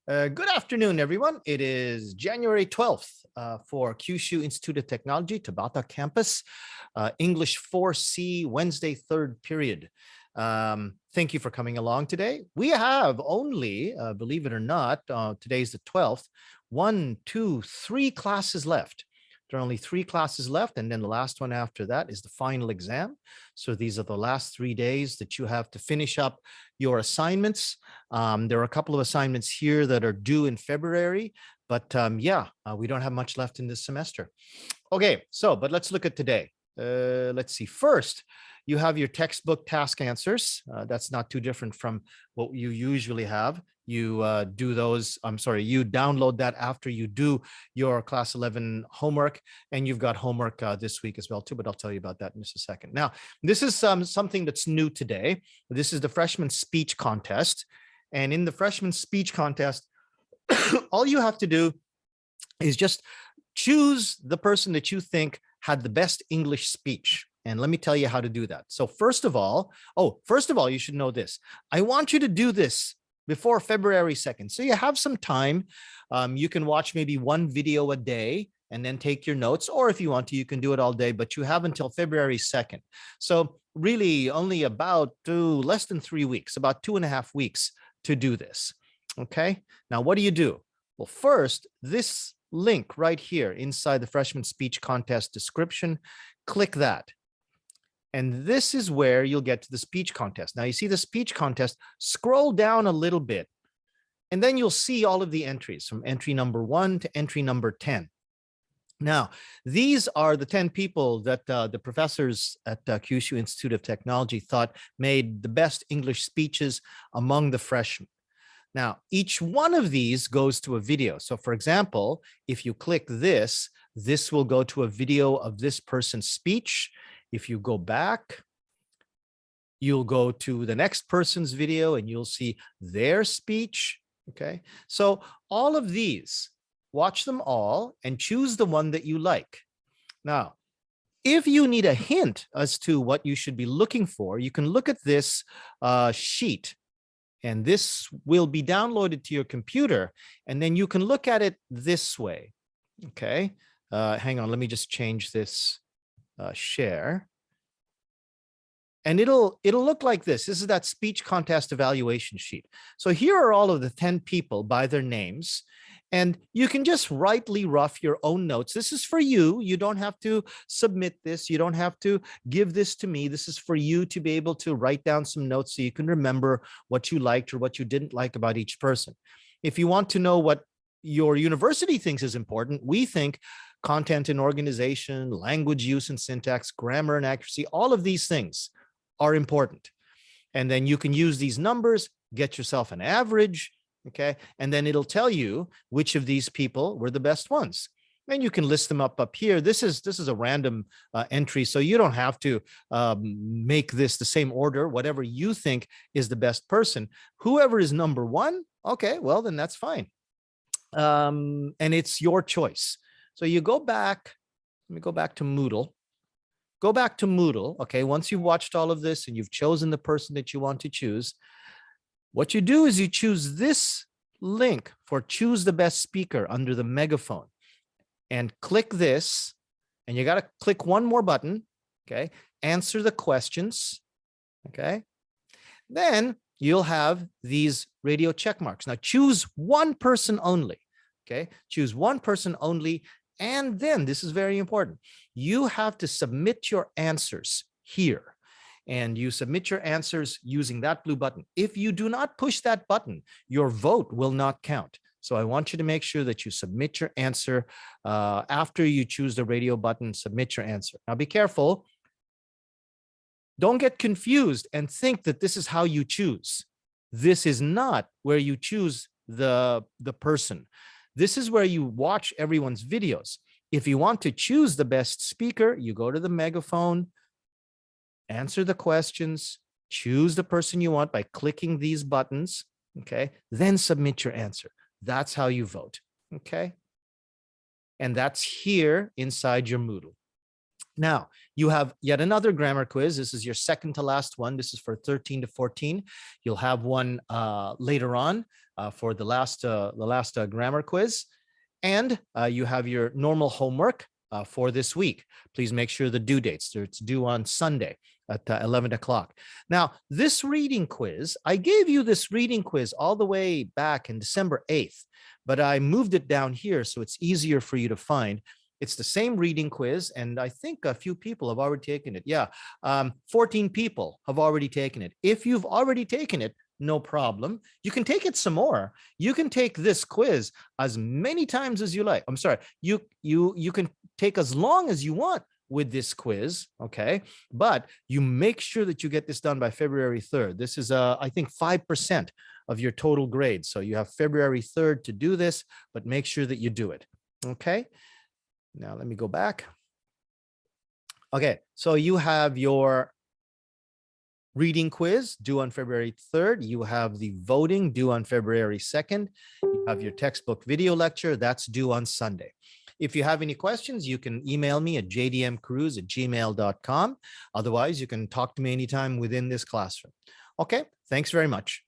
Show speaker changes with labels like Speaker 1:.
Speaker 1: Good afternoon, everyone. It is January 12th for Kyushu Institute of Technology, Tabata campus, English 4C, Wednesday, third period. Thank you for coming along today. We have only, believe it or not, today's the 12th, 1, 2, 3 classes left. There are only 3 classes left, and then the last one after that is the final exam. So these are the last 3 days that you have to finish up your assignments. There are a couple of assignments here that are due in February, but we don't have much left in this semester. Okay, but let's look at today. Let's see. First, you have your textbook task answers. That's not too different from what you usually have. You do those, you download that after you do your class 11 homework, and you've got homework this week as well too, but I'll tell you about that in just a second. Now, this is something that's new today. This is the freshman speech contest. And in the freshman speech contest, all you have to do is just choose the person that you think had the best English speech. And let me tell you how to do that. So first of all, you should know this. I want you to do this before February 2nd. So you have some time. You can watch maybe one video a day and then take your notes, or if you want to, you can do it all day, but you have until February 2nd. So really only about less than 3 weeks, about 2.5 weeks to do this. Okay. Now, what do? Well, first, this link right here inside the freshman speech contest description, click that. And this is where you'll get to the speech contest. Now you see the speech contest, scroll down a little bit, and then you'll see all of the entries from entry number 1 to entry number 10. Now, these are the 10 people that the professors at Kyushu Institute of Technology thought made the best English speeches among the freshmen. Now, each one of these goes to a video. So for example, if you click this, this will go to a video of this person's speech. If you go back, you'll go to the next person's video and you'll see their speech. Okay, so all of these, watch them all and choose the one that you like. Now, if you need a hint as to what you should be looking for, you can look at this sheet, and this will be downloaded to your computer, and then you can look at it this way. Okay, hang on, let me just change this share. And it'll look like this. This is that speech contest evaluation sheet. So here are all of the 10 people by their names, and you can just rightly rough your own notes. This is for you. You don't have to submit this. You don't have to give this to me. This is for you to be able to write down some notes so you can remember what you liked or what you didn't like about each person. If you want to know what your university thinks is important, we think content and organization, language use and syntax, grammar and accuracy, all of these things are important. And then you can use these numbers, get yourself an average, okay? And then it'll tell you which of these people were the best ones. And you can list them up here. This is a random entry, so you don't have to make this the same order. Whatever you think is the best person, whoever is number 1, okay, well, then that's fine. And it's your choice. So you go back, let me go back to Moodle. Go back to Moodle, okay? Once you've watched all of this and you've chosen the person that you want to choose, what you do is you choose this link for choose the best speaker under the megaphone, and click this, and you got to click one more button, okay? Answer the questions, okay? Then you'll have these radio check marks. Now choose one person only, okay? Choose one person only. And then this is very important. You have to submit your answers here, and you submit your answers using that blue button. If you do not push that button, your vote will not count. So I want you to make sure that you submit your answer after you choose the radio button, submit your answer. Now be careful. Don't get confused and think that this is how you choose. This is not where you choose the person. This is where you watch everyone's videos. If you want to choose the best speaker, you go to the megaphone, answer the questions, choose the person you want by clicking these buttons, okay? Then submit your answer. That's how you vote, okay? And that's here inside your Moodle. Now, you have yet another grammar quiz. This is your second to last one. This is for 13 to 14. You'll have one later on. for the last grammar quiz. And you have your normal homework for this week. Please make sure the due dates. It's due on Sunday at 11 o'clock. Now, this reading quiz, I gave you this reading quiz all the way back in December 8th, but I moved it down here so it's easier for you to find. It's the same reading quiz, and I think a few people have already taken it. Yeah, 14 people have already taken it. If you've already taken it, no problem. You can take it some more. You can take this quiz as many times as you like. I'm sorry, you can take as long as you want with this quiz, okay? But you make sure that you get this done by February 3rd. This is, I think, 5% of your total grade. So you have February 3rd to do this, but make sure that you do it, okay? Now, let me go back. Okay, so you have your reading quiz due on February 3rd. You have the voting due on February 2nd. You have your textbook video lecture that's due on Sunday. If you have any questions, you can email me at jdmcruz@gmail.com. Otherwise, you can talk to me anytime within this classroom. Okay, thanks very much.